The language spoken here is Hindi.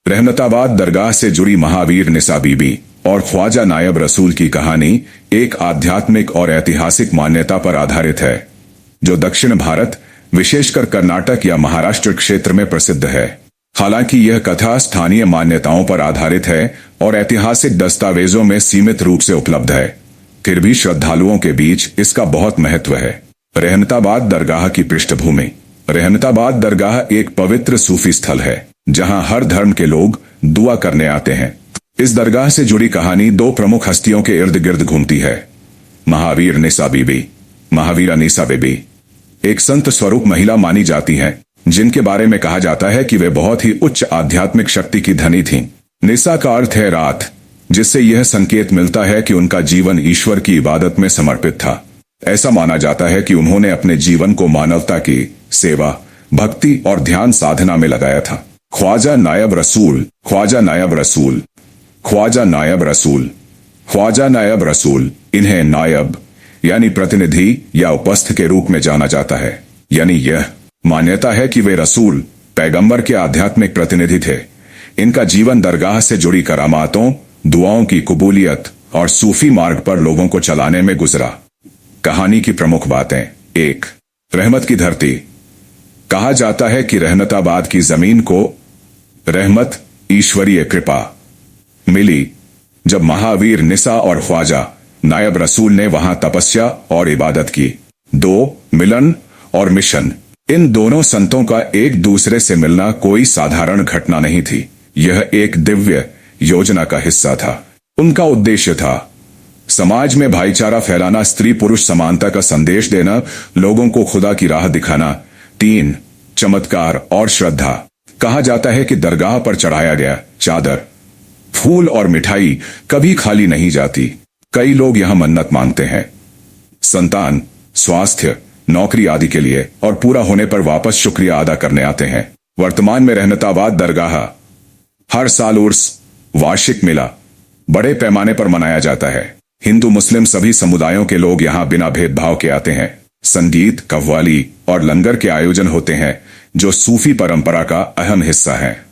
रहमताबाद दरगाह से जुड़ी महावीर निसा बीबी और ख्वाजा नायब रसूल की कहानी एक आध्यात्मिक और ऐतिहासिक मान्यता पर आधारित है, जो दक्षिण भारत, विशेषकर कर्नाटक या महाराष्ट्र क्षेत्र में प्रसिद्ध है। हालांकि यह कथा स्थानीय मान्यताओं पर आधारित है और ऐतिहासिक दस्तावेजों में सीमित रूप से उपलब्ध है, फिर भी श्रद्धालुओं के बीच इसका बहुत महत्व है। रहमताबाद दरगाह की पृष्ठभूमि। रहमताबाद दरगाह एक पवित्र सूफी स्थल है, जहां हर धर्म के लोग दुआ करने आते हैं। इस दरगाह से जुड़ी कहानी दो प्रमुख हस्तियों के इर्द गिर्द घूमती है। महावीर निसा बीबी। महावीरा निसा बीबी एक संत स्वरूप महिला मानी जाती हैं, जिनके बारे में कहा जाता है कि वे बहुत ही उच्च आध्यात्मिक शक्ति की धनी थीं। निसा का अर्थ है रात, जिससे यह संकेत मिलता है कि उनका जीवन ईश्वर की इबादत में समर्पित था। ऐसा माना जाता है कि उन्होंने अपने जीवन को मानवता की सेवा, भक्ति और ध्यान साधना में लगाया था। ख्वाजा नायब रसूल। ख्वाजा नायब रसूल। ख्वाजा नायब रसूल। ख्वाजा नायब रसूल, इन्हें नायब यानी प्रतिनिधि या उपस्थ के रूप में जाना जाता है। यानी यह मान्यता है कि वे रसूल, पैगंबर के आध्यात्मिक प्रतिनिधि थे। इनका जीवन दरगाह से जुड़ी करामातों, दुआओं की कबूलियत और सूफी मार्ग पर लोगों को चलाने में गुजरा। कहानी की प्रमुख बातें। 1. रहमत की धरती। कहा जाता है कि रहमताबाद की जमीन को रहमत, ईश्वरीय कृपा मिली जब महावीर निसा और ख्वाजा नायब रसूल ने वहां तपस्या और इबादत की। 2. मिलन और मिशन। इन दोनों संतों का एक दूसरे से मिलना कोई साधारण घटना नहीं थी, यह एक दिव्य योजना का हिस्सा था। उनका उद्देश्य था समाज में भाईचारा फैलाना, स्त्री पुरुष समानता का संदेश देना, लोगों को खुदा की राह दिखाना। 3. चमत्कार और श्रद्धा। कहा जाता है कि दरगाह पर चढ़ाया गया चादर, फूल और मिठाई कभी खाली नहीं जाती। कई लोग यहां मन्नत मांगते हैं, संतान, स्वास्थ्य, नौकरी आदि के लिए, और पूरा होने पर वापस शुक्रिया अदा करने आते हैं। वर्तमान में रहमताबाद दरगाह हर साल उर्स, वार्षिक मेला बड़े पैमाने पर मनाया जाता है। हिंदू मुस्लिम सभी समुदायों के लोग यहां बिना भेदभाव के आते हैं। संगीत, कव्वाली और लंगर के आयोजन होते हैं, जो सूफी परंपरा का अहम हिस्सा है।